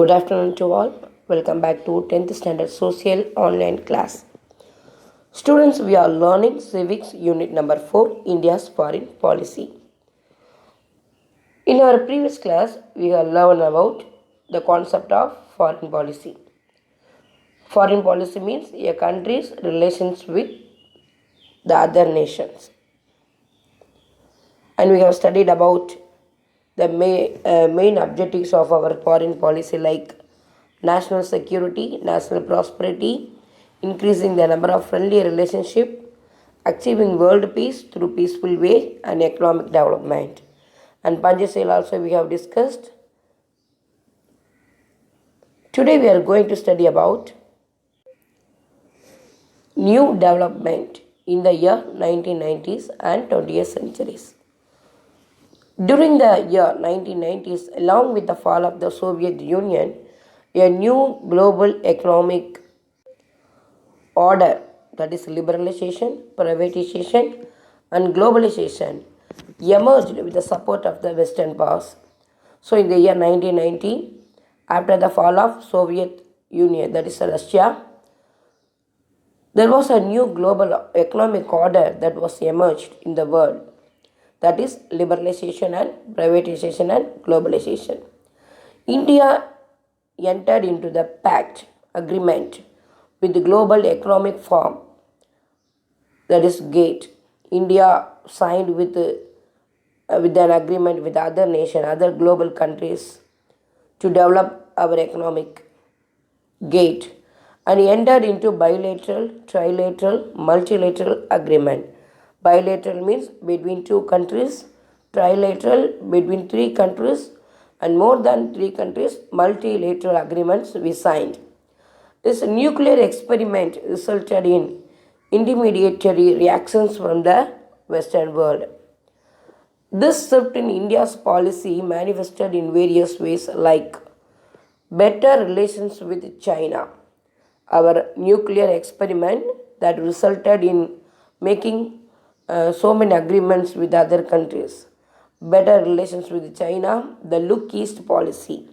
Good afternoon to all. Welcome back to 10th Standard Social Online class. Students, we are learning Civics Unit number 4, India's Foreign Policy. In our previous class, we have learned about the concept of foreign policy. Foreign policy means a country's relations with the other nations. And we have studied about the main objectives of our foreign policy like national security, national prosperity, increasing the number of friendly relationship, achieving world peace through peaceful way and economic development. And Panchashil also we have discussed. Today we are going to study about new development in the year 1990s and 20th centuries. During the year 1990s, along with the fall of the Soviet Union, a new global economic order, that is liberalization, privatization, and globalization, emerged with the support of the Western powers. So, in the year 1990, after the fall of Soviet Union, that is Russia, there was a new global economic order that was emerged in the world, that is liberalization and privatization and globalization. India entered into the pact agreement with the Global Economic Forum, that is GATE. India signed with an agreement with other nation, other global countries to develop our economic GATE, and entered into bilateral, trilateral, multilateral agreement. Bilateral means between two countries, trilateral between three countries, and more than three countries, multilateral agreements we signed. This nuclear experiment resulted in intermediary reactions from the Western world. This shift in India's policy manifested in various ways like better relations with China. Our nuclear experiment that resulted in making so many agreements with other countries. Better relations with China, the Look East policy.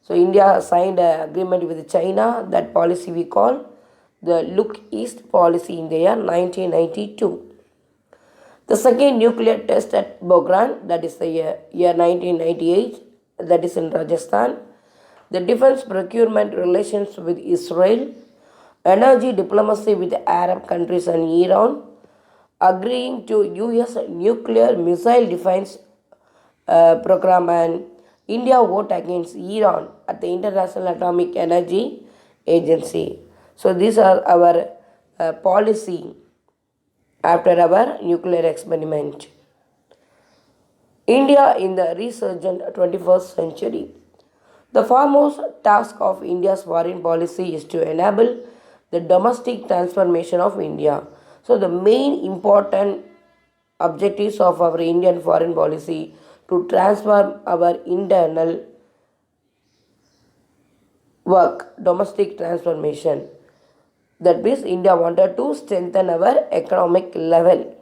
So India signed an agreement with China. That policy we call the Look East policy in the year 1992. The second nuclear test at Bogran, that is the year 1998, that is in Rajasthan. The defense procurement relations with Israel, energy diplomacy with Arab countries and Iran, agreeing to US nuclear missile defense program, and India vote against Iran at the International Atomic Energy Agency. So these are our policy after our nuclear experiment. India in the resurgent 21st century. The foremost task of India's foreign policy is to enable the domestic transformation of India. So the main important objectives of our Indian foreign policy to transform our internal work, domestic transformation. That means India wanted to strengthen our economic level.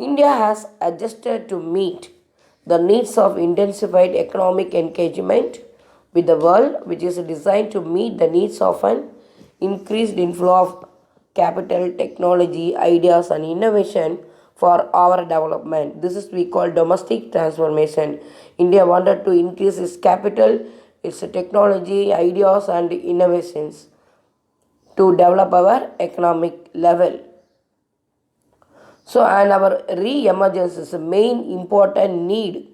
India has adjusted to meet the needs of intensified economic engagement with the world, which is designed to meet the needs of an increased inflow of capital, technology, ideas, and innovation for our development. This is we call domestic transformation. India wanted to increase its capital, its technology, ideas, and innovations to develop our economic level. So, and our re-emergence is a main important need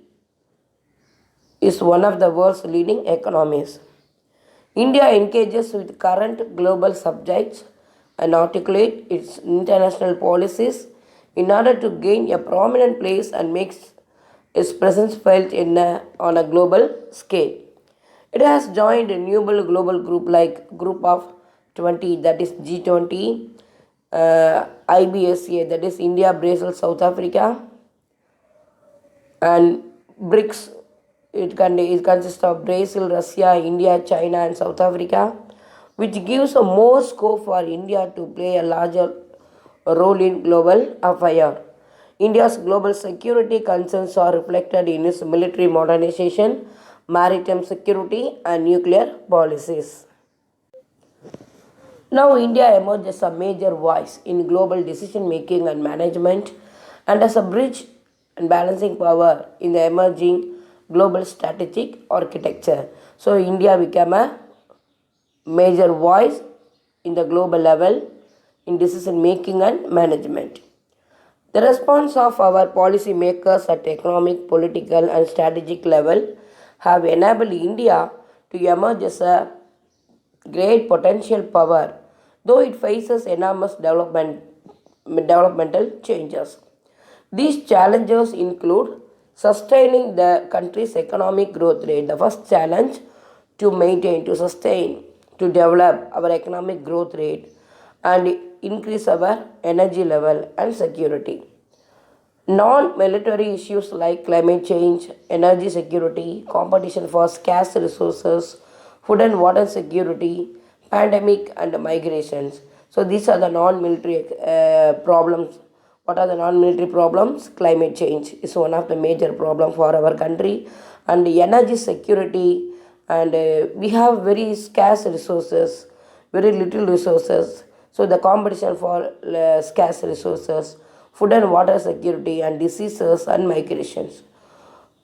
is one of the world's leading economies. India engages with current global subjects and articulate its international policies in order to gain a prominent place and makes its presence felt on a global scale. It has joined a numerous global group like Group of 20, that is G20, IBSA, that is India, Brazil, South Africa, and BRICS. It consists of Brazil, Russia, India, China, and South Africa, which gives a more scope for India to play a larger role in global affairs. India's global security concerns are reflected in its military modernization maritime security, and nuclear policies. Now, India emerges as a major voice in global decision making and management and as a bridge and balancing power in the emerging global strategic architecture. So, India became a major voice in the global level in decision making and management. The response of our policy makers at economic, political, and strategic level have enabled India to emerge as a great potential power, though it faces enormous developmental changes. These challenges include sustaining the country's economic growth rate. The first challenge to maintain, to sustain, to develop our economic growth rate and increase our energy level and security. Non military issues like climate change, energy security, competition for scarce resources, food and water security, pandemic, and migrations. So, these are the non military problems. What are the non military problems? Climate change is one of the major problems for our country, and energy security. And we have very scarce resources, very little resources. So, the competition for scarce resources, food and water security, and diseases and migrations.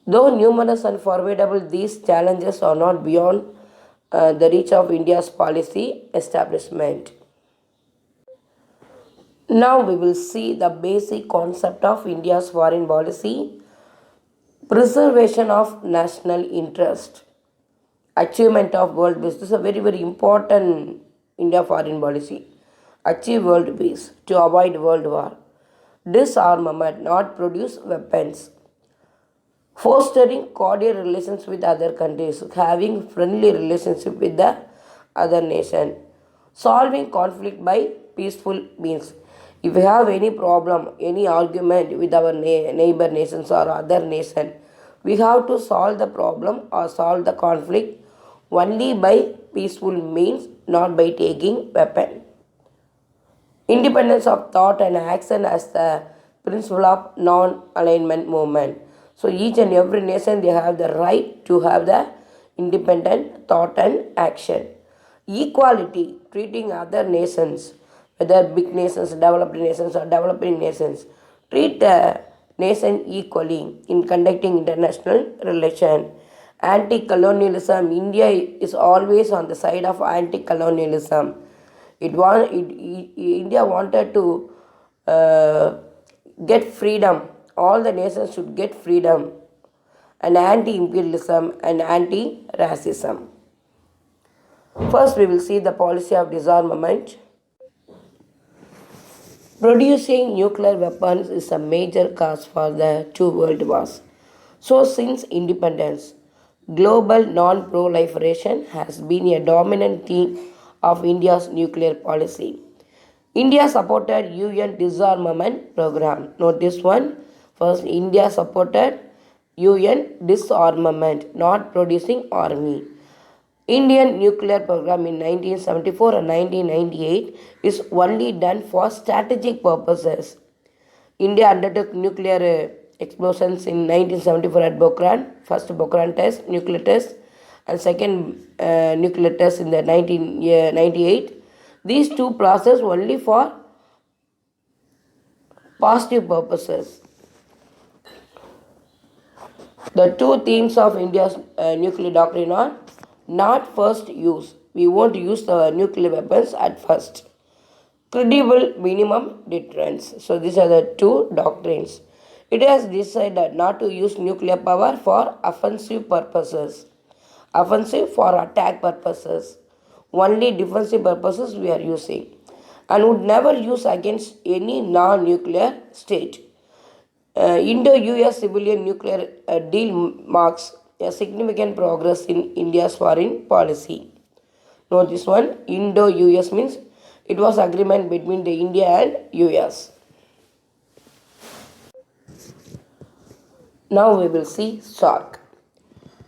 Though numerous and formidable, these challenges are not beyond the reach of India's policy establishment. Now we will see the basic concept of India's foreign policy: preservation of national interest, achievement of world peace. This is a very, very important India foreign policy. Achieve world peace to avoid world war. Disarmament, not produce weapons. Fostering cordial relations with other countries, having friendly relationship with the other nation. Solving conflict by peaceful means. If we have any problem, any argument with our neighbor nations or other nation, we have to solve the problem or solve the conflict only by peaceful means, not by taking weapon. Independence of thought and action as the principle of non-alignment movement. So each and every nation they have the right to have the independent thought and action. Equality, treating other nations, whether big nations, developed nations or developing nations, treat the nation equally in conducting international relation. Anti-colonialism, India is always on the side of anti-colonialism. India wanted to uh, get freedom. All the nations should get freedom and anti-imperialism and anti-racism. First, we will see the policy of disarmament. Producing nuclear weapons is a major cause for the two world wars. So, since independence, global non proliferation has been a dominant theme of India's nuclear policy. India supported UN disarmament program. Note this one. First, India supported UN disarmament, not producing army. Indian nuclear program in 1974 and 1998 is only done for strategic purposes. India undertook nuclear explosions in 1974 at Pokhran, first Pokhran test, nuclear test, and second nuclear test in the 1998. These two process only for positive purposes. The two themes of India's nuclear doctrine are not first use. We won't use the nuclear weapons at first. Credible minimum deterrence. So these are the two doctrines. It has decided not to use nuclear power for offensive purposes. Offensive for attack purposes. Only defensive purposes we are using. And would never use against any non-nuclear state. Indo-US civilian nuclear deal marks a significant progress in India's foreign policy. Note this one, Indo-US means it was agreement between the India and US. Now we will see SAARC.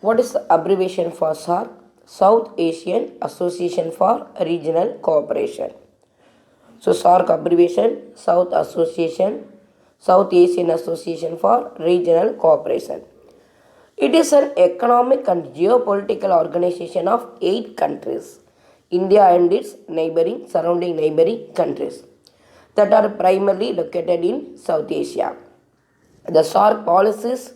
What is the abbreviation for SAARC? South Asian Association for Regional Cooperation. So SAARC abbreviation, South Asian Association for Regional Cooperation. It is an economic and geopolitical organization of 8 countries, India and its surrounding neighboring countries, that are primarily located in South Asia. The SARC policies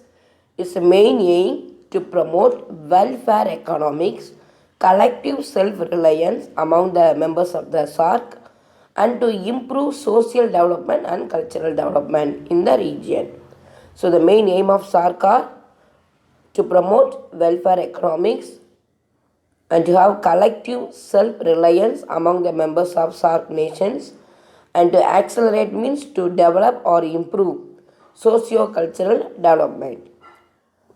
is the main aim to promote welfare economics, collective self-reliance among the members of the SARC, and to improve social development and cultural development in the region. So the main aim of SARC are to promote welfare economics and to have collective self-reliance among the members of SARC nations, and to accelerate means to develop or improve socio-cultural development.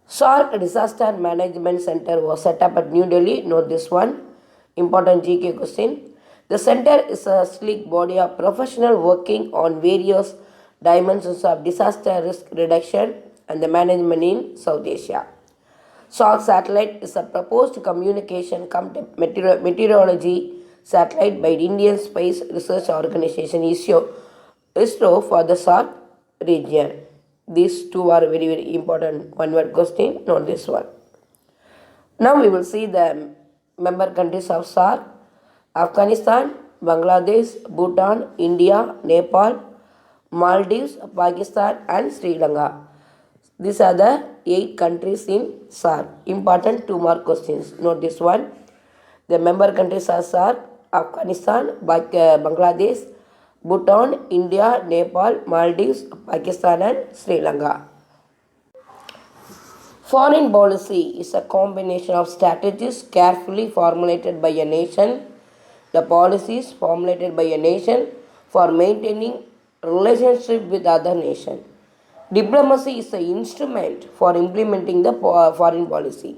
SARC Disaster Management Center was set up at New Delhi. Note this one. Important GK question. The center is a sleek body of professionals working on various dimensions of disaster risk reduction and the management in South Asia. SARC satellite is a proposed communication meteorology satellite by the Indian Space Research Organization ISRO for the SARC region. These two are very, very important one-word question. Note this one. Now we will see the member countries of SARC: Afghanistan, Bangladesh, Bhutan, India, Nepal, Maldives, Pakistan, and Sri Lanka. These are the 8 countries in SARC. Important 2 mark questions. Note this one. The member countries are SARC: Afghanistan, Bangladesh, Bhutan, India, Nepal, Maldives, Pakistan, and Sri Lanka. Foreign policy is a combination of strategies carefully formulated by a nation, the policies formulated by a nation for maintaining relationship with other nation. Diplomacy is the instrument for implementing the foreign policy.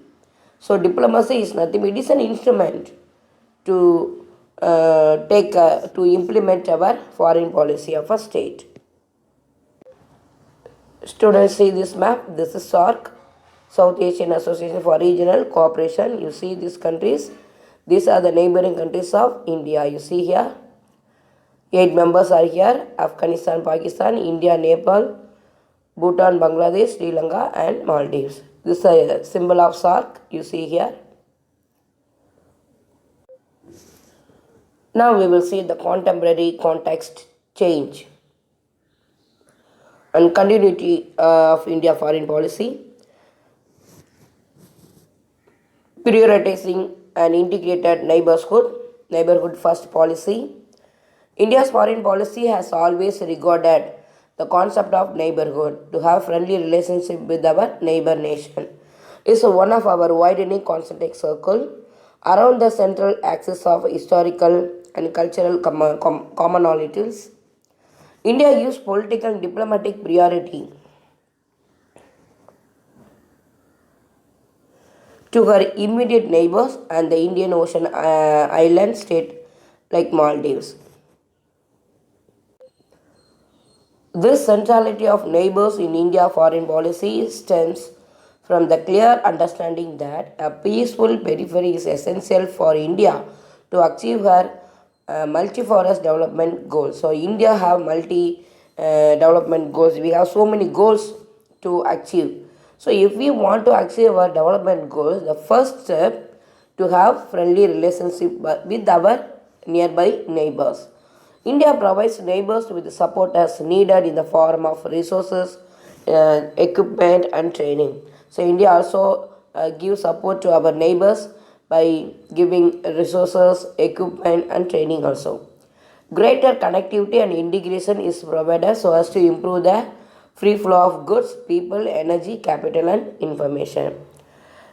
So diplomacy is nothing; it is an instrument to to implement our foreign policy of a state. Students, see this map. This is SARC, South Asian Association for Regional Cooperation. You see these countries. These are the neighboring countries of India. You see here, 8 members are here: Afghanistan, Pakistan, India, Nepal, Bhutan, Bangladesh, Sri Lanka, and Maldives. This is a symbol of SARC. You see here. Now we will see the contemporary context change and continuity of India foreign policy, prioritizing an integrated neighborhood first policy. India's foreign policy has always regarded the concept of neighborhood, to have friendly relationship with our neighbor nation, is one of our widening concentric circle around the central axis of historical and cultural commonalities. India gives political and diplomatic priority to her immediate neighbors and the Indian Ocean island state like Maldives. This centrality of neighbors in India foreign policy stems from the clear understanding that a peaceful periphery is essential for India to achieve her multi-forest development goals. So India have development goals. We have so many goals to achieve. So if we want to achieve our development goals, the first step to have friendly relationship with our nearby neighbors. India provides neighbors with the support as needed in the form of resources, equipment, and training. So India also gives support to our neighbors by giving resources, equipment, and training also. Greater connectivity and integration is provided so as to improve the free flow of goods, people, energy, capital, and information.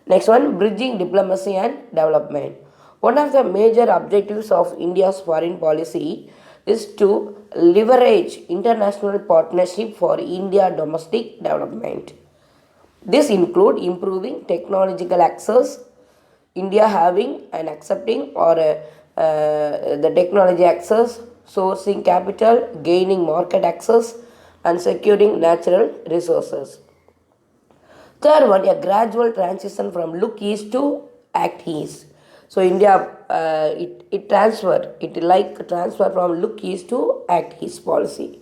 Next one, bridging diplomacy and development. One of the major objectives of India's foreign policy is to leverage international partnership for India domestic development. This include improving technological access, India having and accepting or the technology access, sourcing capital, gaining market access, and securing natural resources. Third one, a gradual transition from look east to act east. So India, it transfer from look east to act east policy.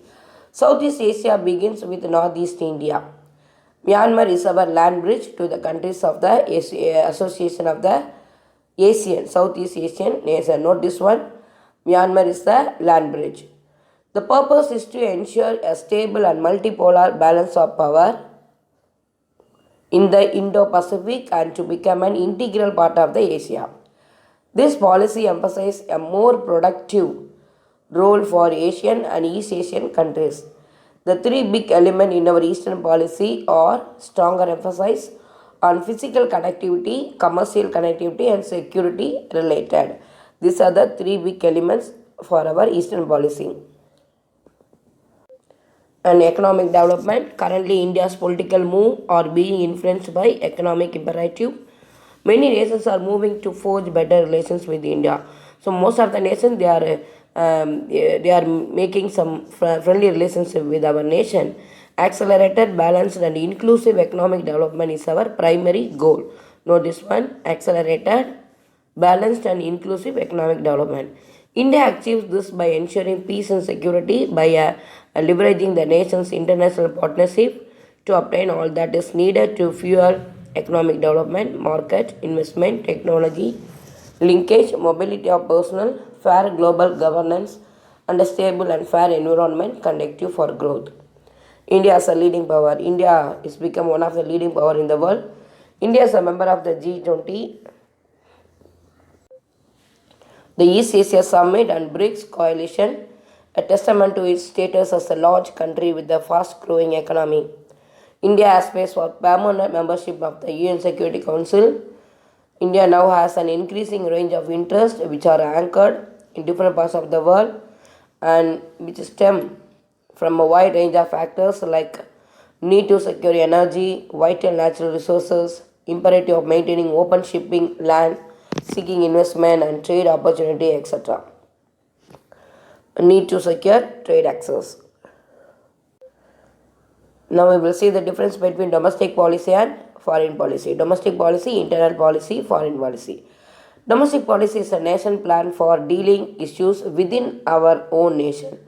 Southeast Asia begins with Northeast India. Myanmar is our land bridge to the countries of the Association of the Asian, Southeast Asian nation. Note this one. Myanmar is the land bridge. The purpose is to ensure a stable and multipolar balance of power in the Indo-Pacific and to become an integral part of the Asia. This policy emphasizes a more productive role for Asian and East Asian countries. The three big elements in our Eastern policy are stronger emphasis on physical connectivity, commercial connectivity, and security related. These are the three big elements for our Eastern policy. And economic development. Currently, India's political move are being influenced by economic imperative. Many nations are moving to forge better relations with India. So most of the nations they are making some friendly relationship with our nation. Accelerated, balanced, and inclusive economic development is our primary goal. Note this one: accelerated, balanced, and inclusive economic development. India achieves this by ensuring peace and security by leveraging the nation's international partnership to obtain all that is needed to fuel economic development, market, investment, technology, linkage, mobility of personnel, fair global governance, and a stable and fair environment conducive for growth. India is a leading power. India is become one of the leading power in the world. India is a member of the G20, the East Asia Summit, and BRICS coalition, a testament to its status as a large country with a fast-growing economy. India aspires for permanent membership of the UN Security Council. India now has an increasing range of interests which are anchored in different parts of the world and which stem from a wide range of factors like need to secure energy, vital natural resources, imperative of maintaining open shipping, land, seeking investment and trade opportunity, etc. Need to secure trade access. Now we will see the difference between domestic policy and foreign policy. Domestic policy, internal policy, foreign policy. Domestic policy is a nation plan for dealing issues within our own nation.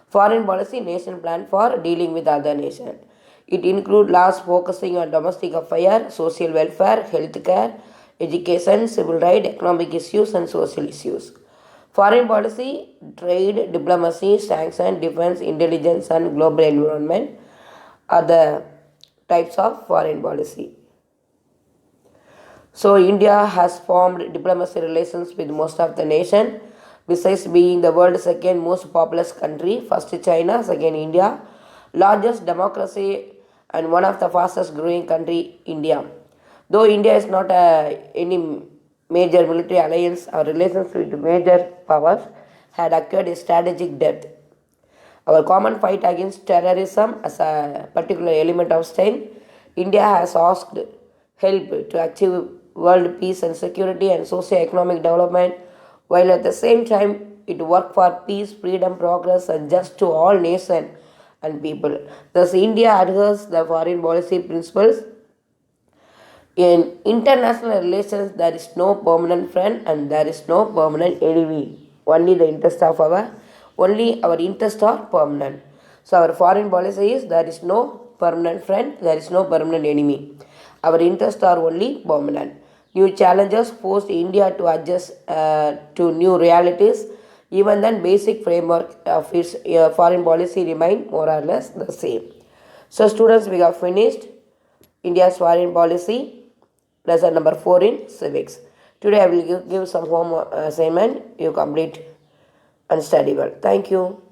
Foreign policy, nation plan for dealing with other nation. It includes laws focusing on domestic affairs, social welfare, healthcare, education, civil rights, economic issues, and social issues. Foreign policy, trade, diplomacy, sanctions, defense, intelligence, and global environment are the types of foreign policy. So India has formed diplomacy relations with most of the nation. Besides being the world's second most populous country, first China, second India, largest democracy and one of the fastest growing country, India. Though India is not any major military alliance, our relations with major powers had acquired a strategic depth. Our common fight against terrorism as a particular element of strength, India has asked help to achieve world peace and security and socio-economic development, while at the same time it worked for peace, freedom, progress, and just to all nations and people. Thus, India adheres the foreign policy principles. In international relations, there is no permanent friend and there is no permanent enemy. Only our interests are permanent. So our foreign policy is there is no permanent friend, there is no permanent enemy. Our interests are only permanent. New challenges forced India to adjust to new realities. Even then, basic framework of its foreign policy remain more or less the same. So students, we have finished India's foreign policy, lesson number 4 in civics. Today I will give some home assignment. You complete and study well. Thank you.